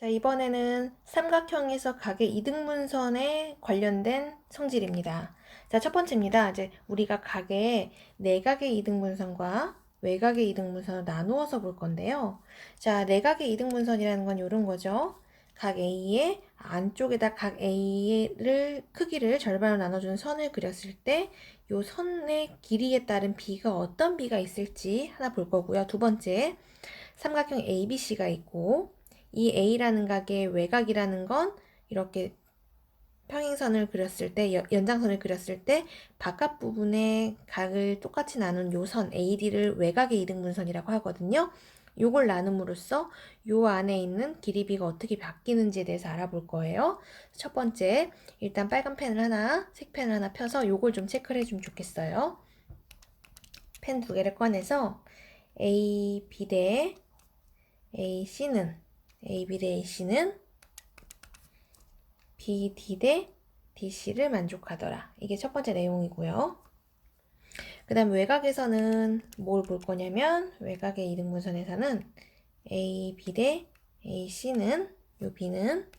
자, 이번에는 삼각형에서 각의 이등분선에 관련된 성질입니다. 자, 첫 번째입니다. 이제 우리가 각의 내각의 이등분선과 외각의 이등분선을 나누어서 볼 건데요. 자, 내각의 이등분선이라는 건 이런 거죠. 각 A의 안쪽에다 각 A를 크기를 절반으로 나눠주는 선을 그렸을 때 이 선의 길이에 따른 B가 어떤 B가 있을지 하나 볼 거고요. 두 번째, 삼각형 ABC가 있고 이 A라는 각의 외곽이라는 건 이렇게 평행선을 그렸을 때, 연장선을 그렸을 때 바깥 부분의 각을 똑같이 나눈 요 선 AD를 외곽의 이등분선이라고 하거든요. 요걸 나눔으로써 요 안에 있는 길이 B가 어떻게 바뀌는지에 대해서 알아볼 거예요. 첫 번째, 일단 빨간 펜을 하나, 색펜을 하나 펴서 요걸 좀 체크를 해주면 좋겠어요. 펜 두 개를 꺼내서 AB 대 AC는 AB 대 AC는 BD 대 DC를 만족하더라. 이게 첫 번째 내용이고요. 그 다음 외곽에서는 뭘 볼 거냐면 외곽의 이등분선에서는 AB 대 AC는 요 B는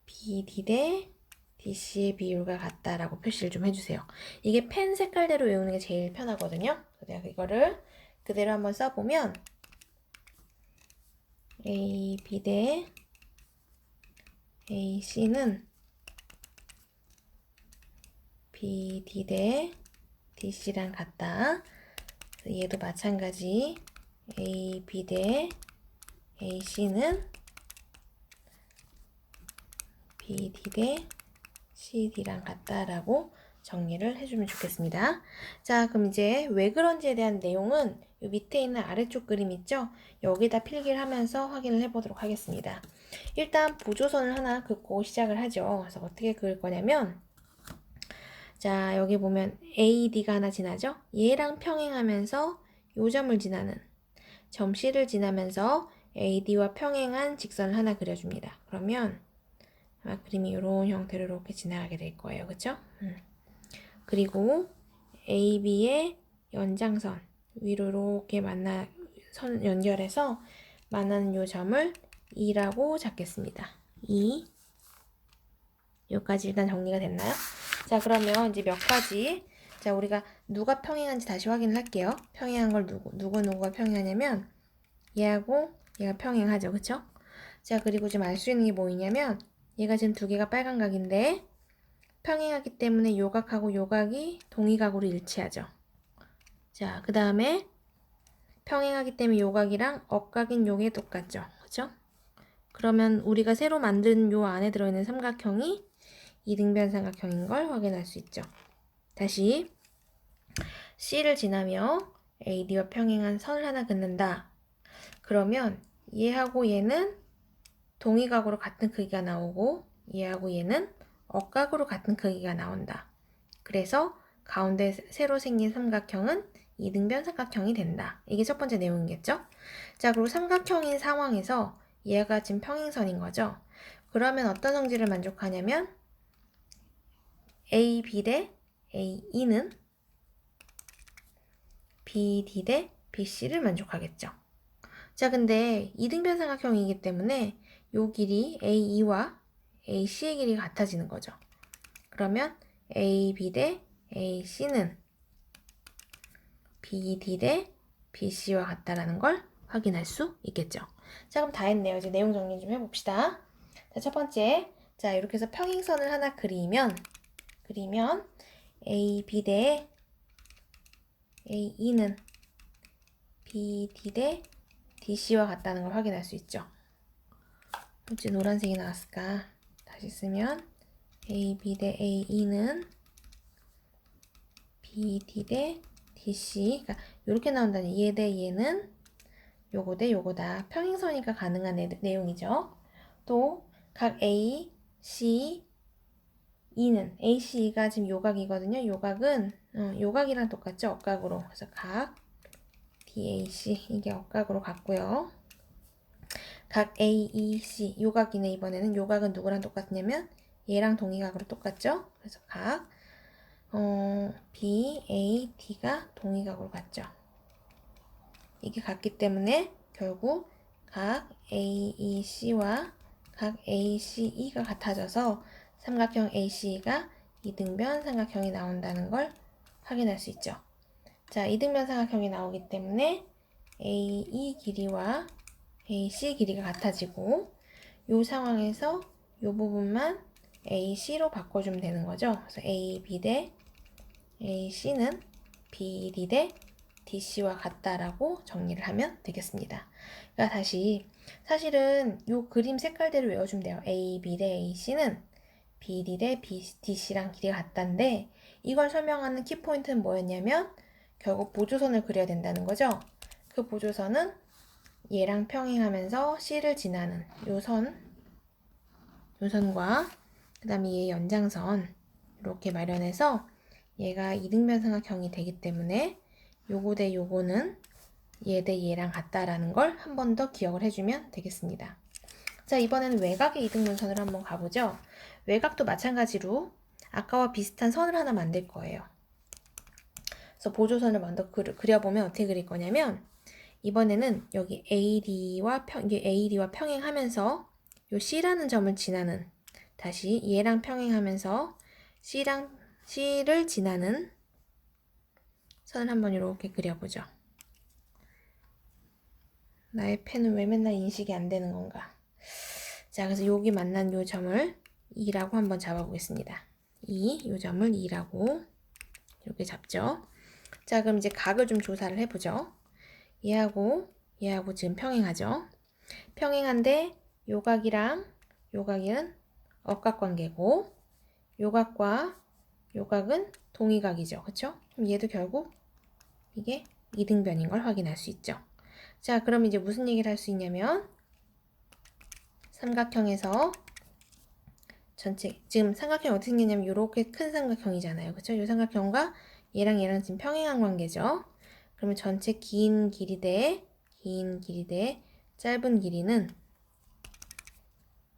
BD 대 DC의 비율과 같다라고 표시를 좀 해주세요. 이게 펜 색깔대로 외우는 게 제일 편하거든요. 내가 이거를 그대로 한번 써보면 AB 대 AC는 BD 대 DC랑 같다. 얘도 마찬가지. AB 대 AC는 BD 대 CD랑 같다라고 정리를 해주면 좋겠습니다. 자, 그럼 이제 왜 그런지에 대한 내용은 이 밑에 있는 아래쪽 그림 있죠? 여기다 필기를 하면서 확인을 해보도록 하겠습니다. 일단 보조선을 하나 긋고 시작을 하죠. 그래서 어떻게 그을 거냐면 자, 여기 보면 AD가 하나 지나죠? 얘랑 평행하면서 요 점을 지나는 점 C를 지나면서 AD와 평행한 직선을 하나 그려줍니다. 그러면 아마 그림이 이런 형태로 이렇게 지나가게 될 거예요. 그쵸? 그리고 AB의 연장선 위로 이렇게 선 연결해서 만나는 요 점을 E라고 잡겠습니다. E 여기까지 일단 정리가 됐나요? 자, 그러면 이제 몇 가지 자, 우리가 누가 평행한지 다시 확인을 할게요. 평행한 걸 누구가 평행하냐면 얘하고 얘가 평행하죠. 그쵸? 자, 그리고 지금 알 수 있는 게 뭐냐면 얘가 지금 두 개가 빨간 각인데 평행하기 때문에 요각하고 요각이 동의각으로 일치하죠. 자, 그 다음에 평행하기 때문에 요각이랑 억각인 요게 똑같죠. 그쵸? 그러면 우리가 새로 만든 요 안에 들어있는 삼각형이 이등변 삼각형인 걸 확인할 수 있죠. 다시 C를 지나며 AD와 평행한 선을 하나 긋는다. 그러면 얘하고 얘는 동의각으로 같은 크기가 나오고 얘하고 얘는 억각으로 같은 크기가 나온다. 그래서 가운데 새로 생긴 삼각형은 이등변 삼각형이 된다. 이게 첫 번째 내용이겠죠? 자, 그리고 삼각형인 상황에서 얘가 지금 평행선인 거죠? 그러면 어떤 성질을 만족하냐면 AB 대 AE는 BD 대 BC를 만족하겠죠. 자, 근데 이등변 삼각형이기 때문에 요 길이 AE와 AC의 길이가 같아지는 거죠. 그러면 AB 대 AC는 BD 대 BC와 같다라는 걸 확인할 수 있겠죠. 자, 그럼 다 했네요. 이제 내용 정리 좀 해봅시다. 자, 첫 번째. 자, 이렇게 해서 평행선을 하나 그리면 AB 대 AE는 BD 대 DC와 같다는 걸 확인할 수 있죠. 어찌 노란색이 나왔을까? 다시 쓰면 AB 대 AE는 BD 대 DC. 그러니까 이렇게 나온다니 얘 대 얘는 요거 대 요거다. 평행선이니까 가능한 내용이죠. 또 각 A, C, E는 AC가 지금 요각이거든요. 요각은 요각이랑 똑같죠. 억각으로. 그래서 각 DAC 이게 억각으로 같고요. 각 AEC 요각이네. 이번에는 요각은 누구랑 똑같냐면 얘랑 동의각으로 똑같죠. 그래서 각 BAD가 동의각으로 같죠. 이게 같기 때문에 결국 각 AEC와 각 ACE가 같아져서 삼각형 ACE가 이등변 삼각형이 나온다는 걸 확인할 수 있죠. 자, 이등변 삼각형이 나오기 때문에 AE 길이와 AC 길이가 같아지고 이 상황에서 이 부분만 AC로 바꿔주면 되는 거죠. 그래서 AB 대 AC는 BD 대 DC와 같다라고 정리를 하면 되겠습니다. 그러니까 다시 사실은 이 그림 색깔대로 외워주면 돼요. AB 대 AC는 BD 대 DC랑 길이가 같다인데 이걸 설명하는 키포인트는 뭐였냐면 결국 보조선을 그려야 된다는 거죠. 그 보조선은 얘랑 평행하면서 C를 지나는 요 선과 그 다음에 얘 연장선 이렇게 마련해서 얘가 이등변 삼각형이 되기 때문에 요거 대 요거는 얘 대 얘랑 같다라는 걸 한 번 더 기억을 해주면 되겠습니다. 자, 이번에는 외곽의 이등분선으로 한번 가보죠. 외곽도 마찬가지로 아까와 비슷한 선을 하나 만들 거예요. 그래서 보조선을 먼저 그려보면 어떻게 그릴 거냐면 이번에는 여기 AD와 평행하면서 요 C라는 점을 지나는 다시 얘랑 평행하면서 C를 지나는 선을 한번 이렇게 그려보죠. 나의 펜은 왜 맨날 인식이 안 되는 건가? 자, 그래서 여기 만난 요 점을 2라고 한번 잡아보겠습니다. 요 점을 2라고 이렇게 잡죠. 자, 그럼 이제 각을 좀 조사를 해보죠. 얘하고 지금 평행하죠. 평행한데 요 각이랑 요 각은 억각관계고 요 각과 요 각은 동의각이죠. 그쵸? 그럼 얘도 결국 이게 이등변인 걸 확인할 수 있죠. 자, 그럼 이제 무슨 얘기를 할 수 있냐면 삼각형에서 전체 지금 삼각형이 어떻게 생겼냐면 이렇게 큰 삼각형이잖아요. 그쵸? 이 삼각형과 얘랑 지금 평행한 관계죠. 그러면 전체 긴 길이 대 짧은 길이는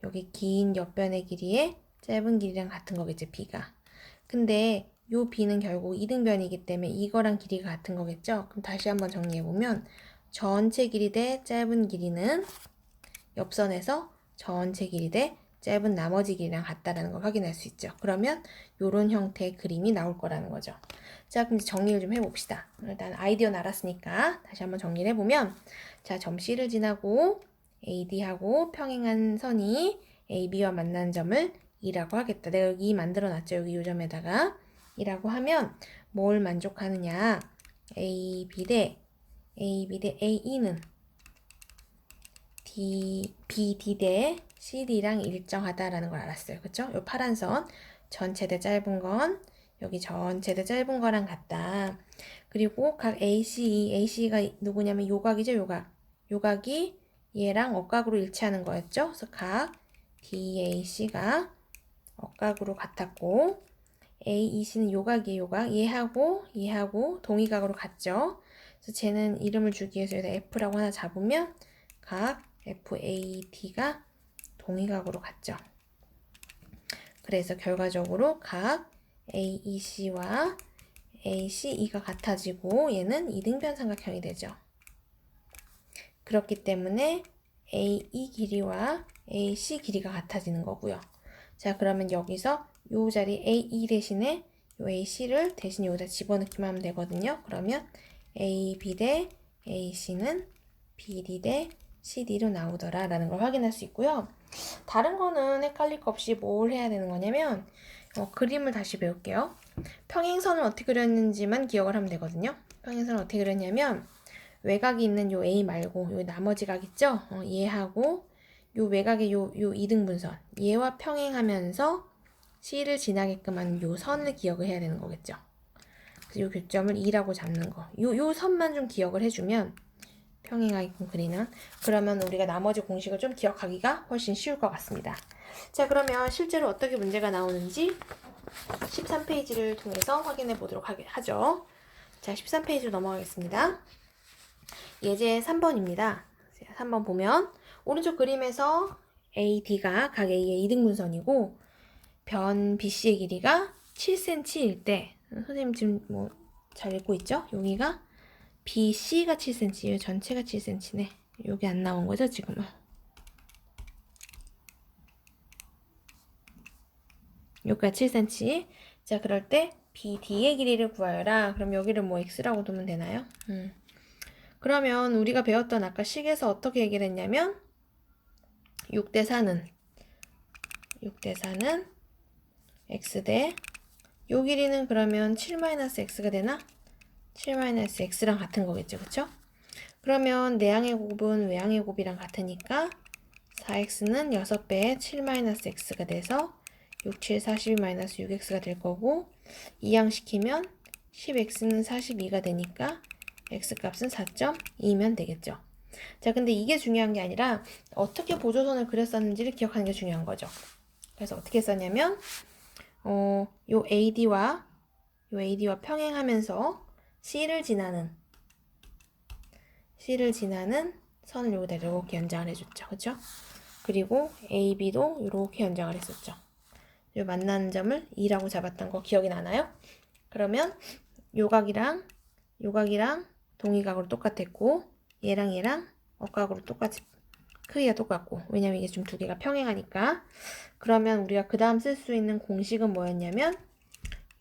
여기 긴 옆변의 길이의 짧은 길이랑 같은 거겠죠, b가. 근데 요 b는 결국 이등변이기 때문에 이거랑 길이가 같은 거겠죠. 그럼 다시 한번 정리해보면 전체 길이 대 짧은 길이는 옆선에서 전체 길이 대 짧은 나머지 길이랑 같다라는 걸 확인할 수 있죠. 그러면 요런 형태의 그림이 나올 거라는 거죠. 자, 그럼 이제 정리를 좀 해봅시다. 일단 아이디어는 알았으니까 다시 한번 정리를 해보면 자, 점 C를 지나고 AD하고 평행한 선이 AB와 만나는 점을 2라고 하겠다. 내가 여기 2 만들어놨죠. 여기 요 점에다가 2라고 하면 뭘 만족하느냐. AB 대 AE는 BD 대 CD랑 일정하다라는 걸 알았어요. 그쵸? 요 파란 선 전체 대 짧은 건 여기 전체 대 짧은 거랑 같다. 그리고 각 AC가 누구냐면 요각이죠. 요각이 얘랑 억각으로 일치하는 거였죠. 그래서 각 DAC가 억각으로 같았고 AEC는 요각이에요. 요각. 얘하고 동의각으로 같죠. 그래서 쟤는 이름을 주기 위해서 여기다 F라고 하나 잡으면 각 FAT가 동의각으로 같죠. 그래서 결과적으로 각 AEC와 ACE가 같아지고 얘는 이등변 삼각형이 되죠. 그렇기 때문에 AE 길이와 AC 길이가 같아지는 거고요. 자, 그러면 여기서 요 자리 AE 대신에 요 AC를 대신 여기다 집어넣기만 하면 되거든요. 그러면 AB 대 AC는 BD 대 CD로 나오더라 라는 걸 확인할 수 있고요. 다른 거는 헷갈릴 거 없이 뭘 해야 되는 거냐면 그림을 다시 배울게요. 평행선을 어떻게 그렸는지만 기억을 하면 되거든요. 평행선을 어떻게 그렸냐면 외곽이 있는 요 A 말고 요 나머지 각 있죠? 얘하고 요 외곽의 요 이등분선 얘와 평행하면서 C를 지나게끔 하는 요 선을 기억을 해야 되는 거겠죠. 그래서 요 교점을 2라고 잡는 거. 요 선만 좀 기억을 해주면 평행하게끔 그리는 그러면 우리가 나머지 공식을 좀 기억하기가 훨씬 쉬울 것 같습니다. 자, 그러면 실제로 어떻게 문제가 나오는지 13페이지를 통해서 확인해 보도록 하죠. 자, 13페이지로 넘어가겠습니다. 예제 3번입니다. 3번 보면 오른쪽 그림에서 AD가 각 A의 이등분선이고 변 BC의 길이가 7cm일 때 선생님 지금 뭐 잘 읽고 있죠? 여기가 BC가 7cm, 전체가 7cm네. 여기 안 나온 거죠, 지금은. 여기가 7cm. 자, 그럴 때 BD의 길이를 구하여라. 그럼 여기를 뭐 x라고 두면 되나요? 그러면 우리가 배웠던 아까 식에서 어떻게 얘기를 했냐면 6대 4는 x 대 요 길이는 그러면 7-x가 되나? 7-x랑 같은 거겠죠, 그쵸? 그러면 내항의 곱은 외항의 곱이랑 같으니까 4x는 6배의 7-x가 돼서 6, 7, 42-6x가 될 거고, 이항시키면 10x는 42가 되니까 x값은 4.2면 되겠죠. 자, 근데 이게 중요한 게 아니라 어떻게 보조선을 그렸었는지를 기억하는 게 중요한 거죠. 그래서 어떻게 썼냐면 요 AD와 평행하면서 C를 지나는 선을 여기다 이렇게 연장을 해줬죠. 그쵸? 그리고 AB도 이렇게 연장을 했었죠. 요 만나는 점을 2라고 잡았던 거 기억이 나나요? 그러면 요각이랑 동의각으로 똑같았고, 얘랑 억각으로 똑같이 크기가 똑같고, 왜냐면 이게 좀 두 개가 평행하니까. 그러면 우리가 그 다음 쓸 수 있는 공식은 뭐였냐면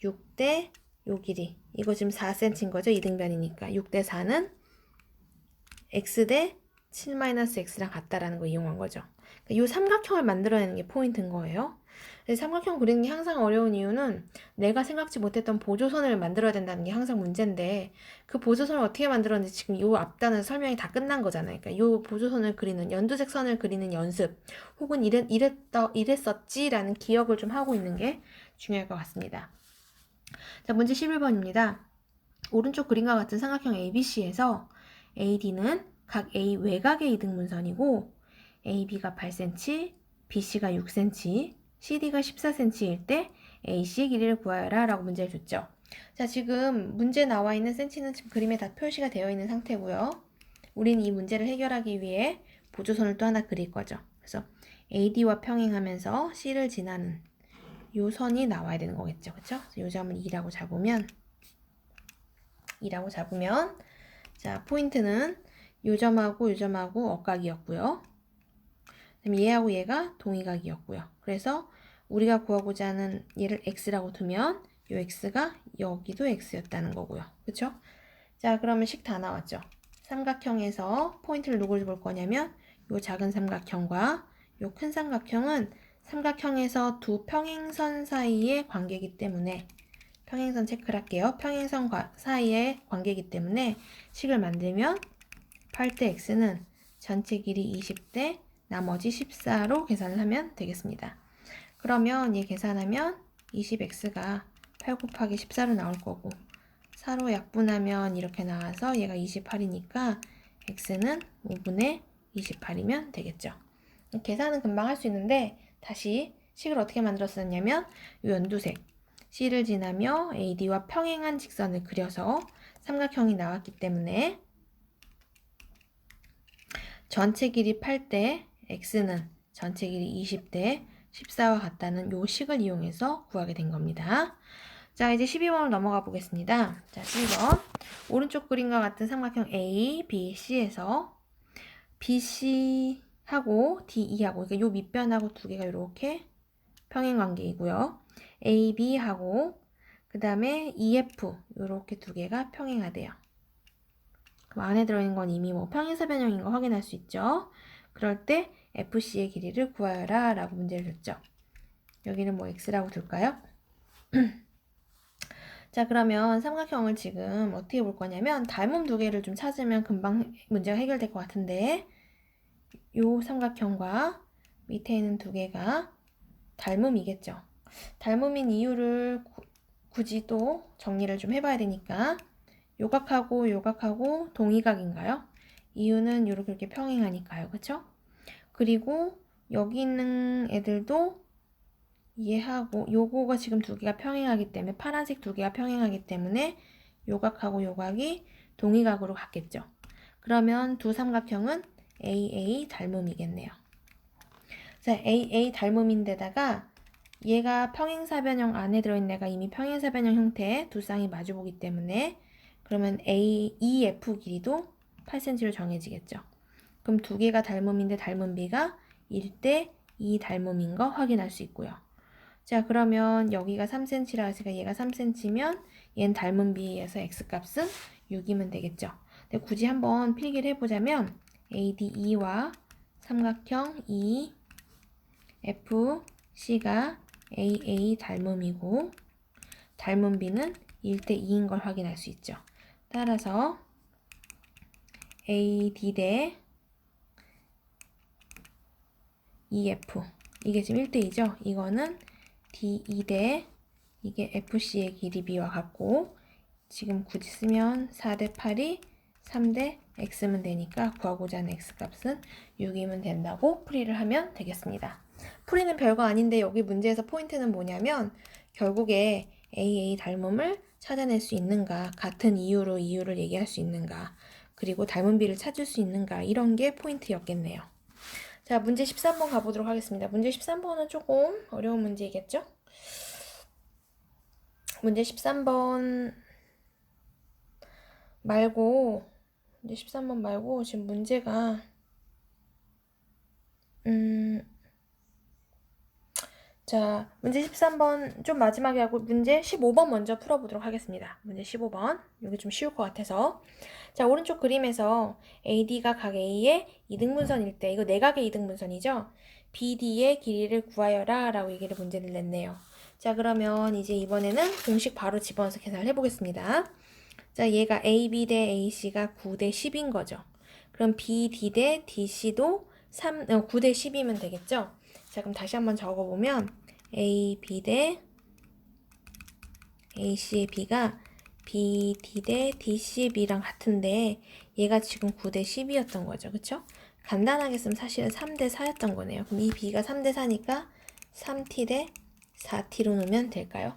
6대 요 길이, 이거 지금 4cm인 거죠. 이등변이니까 6대 4는 x 대 7-x랑 같다라는 거 이용한 거죠. 그러니까 이 삼각형을 만들어내는 게 포인트인 거예요. 삼각형 그리는 게 항상 어려운 이유는 내가 생각지 못했던 보조선을 만들어야 된다는 게 항상 문제인데, 그 보조선을 어떻게 만들었는지 지금 이 앞단은 설명이 다 끝난 거잖아요. 그러니까 이 보조선을 그리는, 연두색 선을 그리는 연습, 혹은 이랬었지라는 기억을 좀 하고 있는 게 중요할 것 같습니다. 자, 문제 11번입니다. 오른쪽 그림과 같은 삼각형 ABC에서 AD는 각 A 외곽의 이등분선이고 AB가 8cm, BC가 6cm, CD가 14cm일 때 AC의 길이를 구하여라 라고 문제를 줬죠. 자, 지금 문제 나와 있는 cm는 지금 그림에 다 표시가 되어 있는 상태고요. 우린 이 문제를 해결하기 위해 보조선을 또 하나 그릴 거죠. 그래서 AD와 평행하면서 C를 지나는 요 선이 나와야 되는 거겠죠. 그쵸? 요 점을 2라고 잡으면 자, 포인트는 요 점하고 억각이었고요. 그럼 얘하고 얘가 동의각이었고요. 그래서 우리가 구하고자 하는 얘를 x라고 두면 요 x가 여기도 x였다는 거고요. 그쵸? 자, 그러면 식 다 나왔죠. 삼각형에서 포인트를 누굴 볼 거냐면 요 작은 삼각형과 요 큰 삼각형은 삼각형에서 두 평행선 사이의 관계이기 때문에, 평행선 체크를 할게요. 평행선 사이의 관계이기 때문에 식을 만들면 8대 x는 전체 길이 20대 나머지 14로 계산을 하면 되겠습니다. 그러면 얘 계산하면 20x가 8 곱하기 14로 나올 거고, 4로 약분하면 이렇게 나와서 얘가 28이니까 x는 5분의 28이면 되겠죠. 계산은 금방 할 수 있는데 다시 식을 어떻게 만들었었냐면 이 연두색 C를 지나며 AD와 평행한 직선을 그려서 삼각형이 나왔기 때문에 전체 길이 8대 x는 전체 길이 20대 14와 같다는 요 식을 이용해서 구하게 된 겁니다. 자, 이제 12번으로 넘어가 보겠습니다. 자, 12번. 오른쪽 그림과 같은 삼각형 A, B, C에서 BC하고 DE하고, 그러니까 요 밑변하고 두 개가 이렇게 평행 관계이고요. AB하고 그 다음에 EF 이렇게 두 개가 평행하대요. 그럼 안에 들어있는 건 이미 뭐 평행사변형인 거 확인할 수 있죠. 그럴 때 FC의 길이를 구하여라 라고 문제를 줬죠. 여기는 뭐 X라고 둘까요? 자, 그러면 삼각형을 지금 어떻게 볼 거냐면 닮음 두 개를 좀 찾으면 금방 문제가 해결될 것 같은데, 요 삼각형과 밑에 있는 두 개가 닮음이겠죠. 닮음인 이유를 굳이 또 정리를 좀 해봐야 되니까, 요각하고 동의각인가요? 이유는 이렇게 평행하니까요. 그쵸? 그리고 여기 있는 애들도 얘하고 요거가 지금 두 개가 평행하기 때문에, 파란색 두 개가 평행하기 때문에 요각하고 요각이 동의각으로 같겠죠. 그러면 두 삼각형은 AA 닮음이겠네요. 자, AA 닮음인데다가 얘가 평행사변형 안에 들어있는 애가 이미 평행사변형 형태의 두 쌍이 마주보기 때문에 그러면 EF 길이도 8cm로 정해지겠죠. 그럼 두 개가 닮음인데 닮음비가 1대 2 닮음인 거 확인할 수 있고요. 자, 그러면 여기가 3cm라 해서 얘가 3cm면 얘는 닮음비에서 x값은 6이면 되겠죠. 근데 굳이 한번 필기를 해보자면 ADE와 삼각형 EFC가 AA 닮음이고 닮음비는 1대 2인 걸 확인할 수 있죠. 따라서 AD 대 EF 이게 지금 1대 2죠. 이거는 DE 대 이게 FC의 길이 B와 같고 지금 굳이 쓰면 4대 8이 3대 X면 되니까 구하고자 하는 X값은 6이면 된다고 풀이를 하면 되겠습니다. 풀이는 별거 아닌데 여기 문제에서 포인트는 뭐냐면 결국에 AA 닮음을 찾아낼 수 있는가, 같은 이유로 이유를 얘기할 수 있는가, 그리고 닮음비를 찾을 수 있는가 이런 게 포인트였겠네요. 자, 문제 13번 가보도록 하겠습니다. 문제 13번은 조금 어려운 문제이겠죠? 문제 13번 말고 지금 문제가 자, 문제 13번 좀 마지막에 하고 문제 15번 먼저 풀어보도록 하겠습니다. 문제 15번. 여기 좀 쉬울 것 같아서. 자, 오른쪽 그림에서 AD가 각 A의 이등분선일 때, 이거 내각의 이등분선이죠? BD의 길이를 구하여라 라고 얘기를 문제를 냈네요. 자, 그러면 이제 이번에는 공식 바로 집어넣어서 계산을 해보겠습니다. 자, 얘가 AB 대 AC가 9 대 10인 거죠. 그럼 BD 대 DC도 9 대 10이면 되겠죠? 자, 그럼 다시 한번 적어보면 AB 대 AC의 B가 BD 대 DC B랑 같은데 얘가 지금 9 대 10이었던 거죠. 그쵸? 간단하게 쓰면 사실은 3 대 4였던 거네요. 그럼 이 B가 3 대 4니까 3T 대 4T로 놓으면 될까요?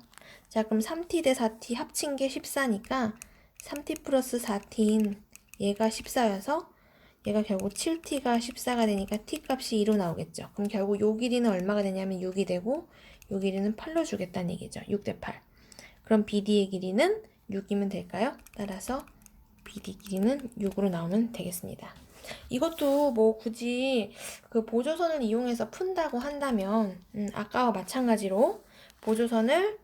자, 그럼 3T 대 4T 합친 게 14니까 3T 플러스 4T인 얘가 14여서 얘가 결국 7t가 14가 되니까 t 값이 2로 나오겠죠. 그럼 결국 요 길이는 얼마가 되냐면 6이 되고 요 길이는 8로 주겠다는 얘기죠. 6 대 8. 그럼 BD의 길이는 6이면 될까요? 따라서 BD 길이는 6으로 나오면 되겠습니다. 이것도 뭐 굳이 그 보조선을 이용해서 푼다고 한다면 아까와 마찬가지로 보조선을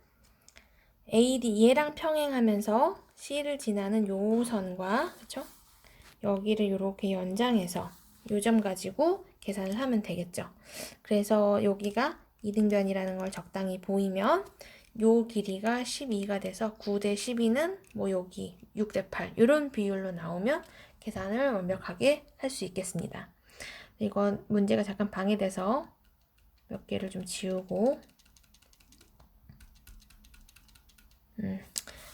AD 얘랑 평행하면서 C를 지나는 요 선과 그쵸? 여기를 이렇게 연장해서 요 점 가지고 계산을 하면 되겠죠. 그래서 여기가 이등변이라는 걸 적당히 보이면 요 길이가 12가 돼서 9 대 12는 뭐 여기 6 대 8 이런 비율로 나오면 계산을 완벽하게 할 수 있겠습니다. 이건 문제가 잠깐 방해돼서 몇 개를 좀 지우고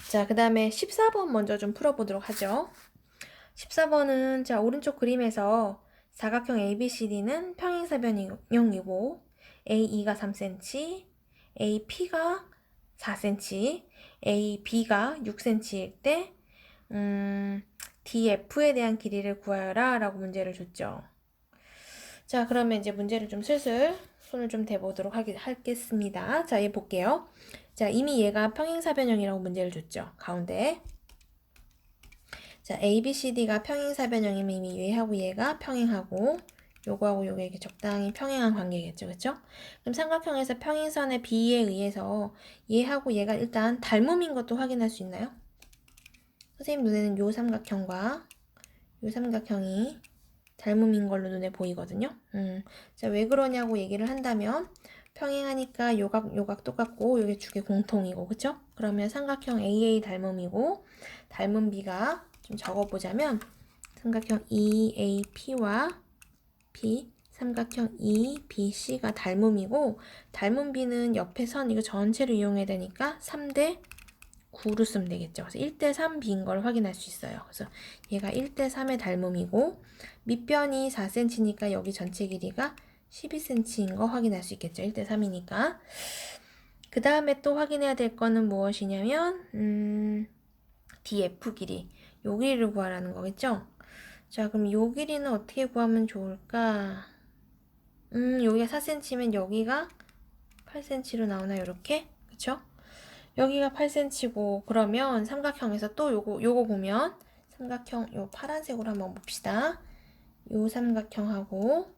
자, 그 다음에 14번 먼저 좀 풀어보도록 하죠. 14번은 자 오른쪽 그림에서 사각형 ABCD는 평행사변형이고 AE가 3cm, AP가 4cm, AB가 6cm일 때 DF에 대한 길이를 구하여라 라고 문제를 줬죠. 자, 그러면 이제 문제를 좀 슬슬 손을 좀 대보도록 하겠습니다. 자, 얘 볼게요. 자, 이미 얘가 평행사변형이라고 문제를 줬죠. 가운데. 자, ABCD가 평행사변형이면 이미 얘하고 얘가 평행하고 요거하고 요게 이렇게 적당히 평행한 관계겠죠. 그쵸? 그럼 삼각형에서 평행선의 B에 의해서 얘하고 얘가 일단 닮음인 것도 확인할 수 있나요? 선생님 눈에는 요 삼각형과 요 삼각형이 닮음인 걸로 눈에 보이거든요. 자, 왜 그러냐고 얘기를 한다면 평행하니까 요각 똑같고 요게 주게 공통이고 그쵸? 그러면 삼각형 AA 닮음이고 닮은 B가 좀 적어보자면 삼각형 EAP와 B, 삼각형 EBC가 닮음이고 닮은 B는 옆에 선 이거 전체를 이용해야 되니까 3대 9로 쓰면 되겠죠. 그래서 1대 3B인 걸 확인할 수 있어요. 그래서 얘가 1대 3의 닮음이고 밑변이 4cm니까 여기 전체 길이가 12cm인 거 확인할 수 있겠죠. 1대 3이니까. 그 다음에 또 확인해야 될 거는 무엇이냐면 DF 길이. 요 길이를 구하라는 거겠죠? 자, 그럼 요 길이는 어떻게 구하면 좋을까? 여기가 4cm면 여기가 8cm로 나오나요? 이렇게? 그쵸? 여기가 8cm고 그러면 삼각형에서 또 요거 보면 삼각형 요 파란색으로 한번 봅시다. 요 삼각형하고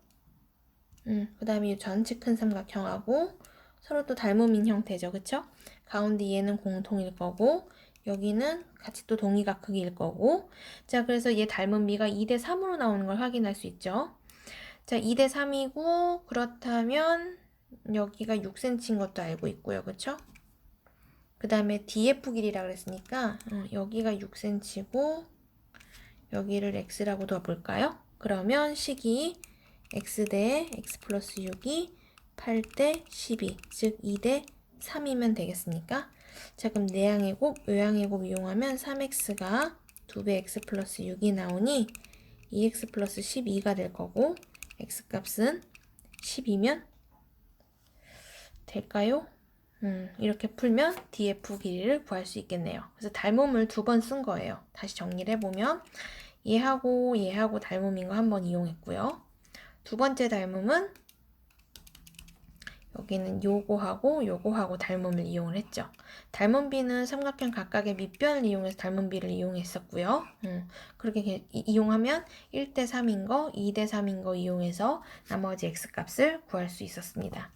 그 다음에 이 전체 큰 삼각형하고 서로 또 닮음인 형태죠. 그쵸? 가운데 얘는 공통일 거고 여기는 같이 또 동의각 크기일 거고 자 그래서 얘 닮은 비가 2대 3으로 나오는 걸 확인할 수 있죠. 자 2대 3이고 그렇다면 여기가 6cm인 것도 알고 있고요. 그쵸? 그 다음에 DF 길이라 그랬으니까 여기가 6cm고 여기를 x라고 둬볼까요? 그러면 식이 x 대 x 플러스 6이 8대 12, 즉 2대 3이면 되겠습니까? 자, 그럼 내양의 곱, 외양의 곱 이용하면 3x가 2배 x 플러스 6이 나오니 2x 플러스 12가 될 거고 x 값은 10이면 될까요? 이렇게 풀면 DF 길이를 구할 수 있겠네요. 그래서 닮음을 2번 쓴 거예요. 다시 정리를 해보면 얘하고 닮음인 거 한 번 이용했고요. 두 번째 닮음은 여기는 요거하고 닮음을 이용을 했죠. 닮음비는 삼각형 각각의 밑변을 이용해서 닮음비를 이용했었고요. 그렇게 이용하면 1대 3인 거, 2대 3인 거 이용해서 나머지 x값을 구할 수 있었습니다.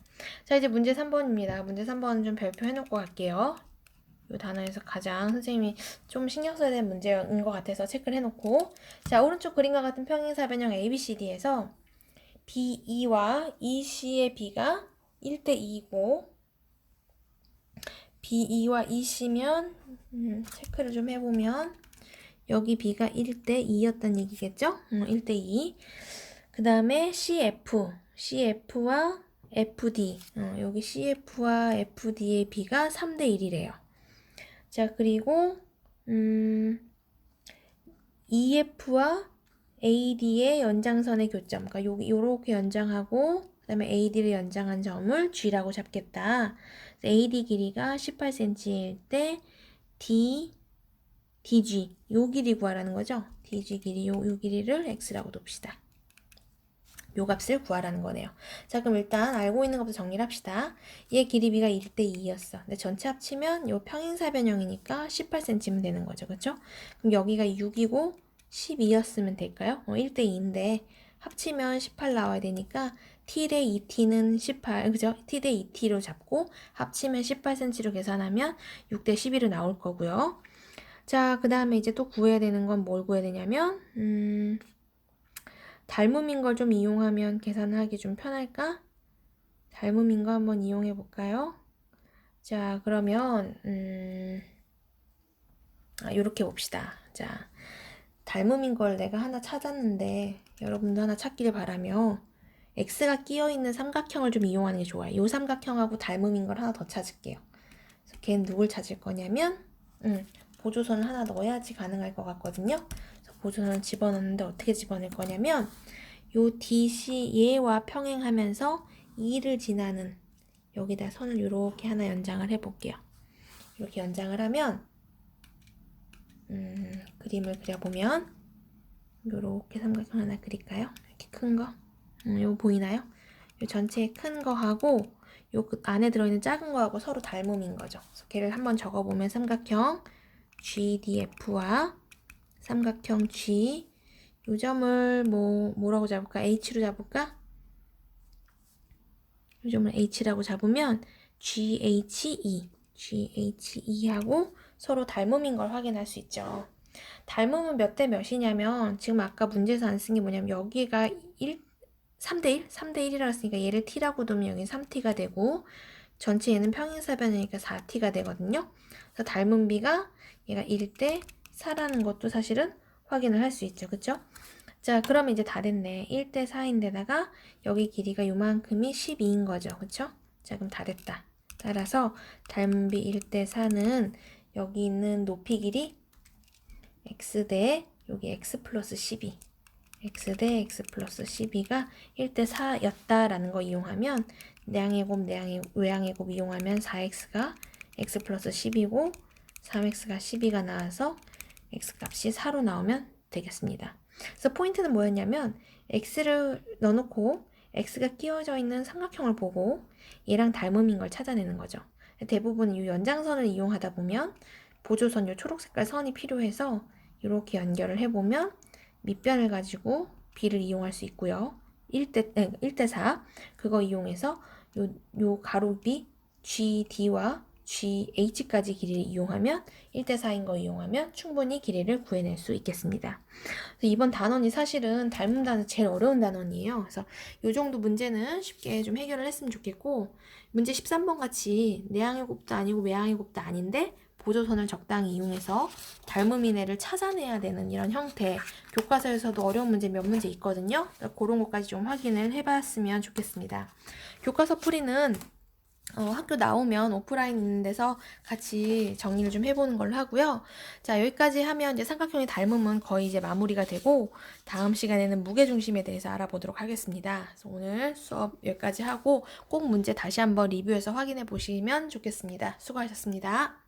자, 이제 문제 3번입니다. 문제 3번은 좀 별표해 놓고 갈게요. 이 단어에서 가장 선생님이 좀 신경 써야 되는 문제인 것 같아서 체크를 해놓고 자, 오른쪽 그림과 같은 평행사변형 ABCD에서 BE와 EC의 B가 1대 2이고 BE와 EC면 체크를 좀 해보면 여기 B가 1대 2였단 얘기겠죠? 1대 2. 그 다음에 CF와 FD 여기 CF와 FD의 B가 3대 1이래요. 자, 그리고 EF와 AD의 연장선의 교점, 그러니까 요렇게 연장하고 그 다음에 AD를 연장한 점을 G라고 잡겠다. AD 길이가 18cm일 때 DG, 요 길이 구하라는 거죠. DG 길이, 요 길이를 X라고 둡시다. 요 값을 구하라는 거네요. 자, 그럼 일단 알고 있는 것부터 정리를 합시다. 얘 길이 B가 1대 2였어. 근데 전체 합치면 요 평행사변형이니까 18cm면 되는 거죠. 그쵸? 그럼 여기가 6이고 12였으면 될까요? 1대 2인데 합치면 18 나와야 되니까 t 대 2t는 18, 그죠? t 대 2t로 잡고 합치면 18cm로 계산하면 6대 12로 나올 거고요. 자, 그 다음에 이제 또 구해야 되는 건 뭘 구해야 되냐면 닮음인 걸 좀 이용하면 계산하기 좀 편할까? 닮음인 거 한번 이용해 볼까요? 자, 그러면 요렇게 봅시다. 자, 닮음인 걸 내가 하나 찾았는데 여러분도 하나 찾기를 바라며 x가 끼어있는 삼각형을 좀 이용하는 게 좋아요. 요 삼각형하고 닮음인 걸 하나 더 찾을게요. 그래서 걔는 누굴 찾을 거냐면 보조선을 하나 넣어야지 가능할 것 같거든요. 그래서 보조선을 집어넣는데 어떻게 집어넣을 거냐면 요 DC 얘와 평행하면서 2를 지나는 여기다 선을 이렇게 하나 연장을 해볼게요. 이렇게 연장을 하면 그림을 그려보면 요렇게 삼각형 하나 그릴까요? 이렇게 큰 거. 요거 보이나요? 요 전체 큰 거하고 요 안에 들어있는 작은 거하고 서로 닮음인 거죠. 그래서 걔를 한번 적어보면 삼각형 GDF와 삼각형 G 요 점을 뭐라고 잡을까? H로 잡을까? 요 점을 H라고 잡으면 GHE하고 서로 닮음인 걸 확인할 수 있죠. 닮음은 몇 대 몇이냐면 지금 아까 문제에서 안 쓴 게 뭐냐면 여기가 3대 1? 3대 1이라고 했으니까 얘를 t라고 두면 여기 3t가 되고 전체 얘는 평행사변이니까 4t가 되거든요. 그래서 닮은 비가 얘가 1대 4라는 것도 사실은 확인을 할 수 있죠. 그쵸? 자, 그러면 이제 다 됐네. 1대 4인데다가 여기 길이가 요만큼이 12인 거죠. 그쵸? 자, 그럼 다 됐다. 따라서 닮은 비 1대 4는 여기 있는 높이 길이 x 대 여기 x 플러스 12 x 대 x 플러스 12가 1대 4였다라는 거 이용하면 내양의 곱, 외양의 곱 이용하면 4x가 x 플러스 10이고 3x가 12가 나와서 x값이 4로 나오면 되겠습니다. 그래서 포인트는 뭐였냐면 x를 넣어놓고 x가 끼워져 있는 삼각형을 보고 얘랑 닮음인 걸 찾아내는 거죠. 대부분 이 연장선을 이용하다 보면 보조선 요 초록 색깔 선이 필요해서 이렇게 연결을 해보면 밑변을 가지고 B를 이용할 수 있고요. 1대4 그거 이용해서 요 가로 B GD와 GH까지 길이를 이용하면 1대4인 거 이용하면 충분히 길이를 구해낼 수 있겠습니다. 그래서 이번 단원이 사실은 닮은 단원 제일 어려운 단원이에요. 그래서 이 정도 문제는 쉽게 좀 해결을 했으면 좋겠고, 문제 13번 같이 내항의 곱도 아니고 외항의 곱도 아닌데 보조선을 적당히 이용해서 닮음 이내를 찾아내야 되는 이런 형태, 교과서에서도 어려운 문제 몇 문제 있거든요. 그런 것까지 좀 확인을 해봤으면 좋겠습니다. 교과서 풀이는 학교 나오면 오프라인 있는 데서 같이 정리를 좀 해보는 걸로 하고요. 자, 여기까지 하면 이제 삼각형의 닮음은 거의 이제 마무리가 되고, 다음 시간에는 무게중심에 대해서 알아보도록 하겠습니다. 그래서 오늘 수업 여기까지 하고 꼭 문제 다시 한번 리뷰해서 확인해 보시면 좋겠습니다. 수고하셨습니다.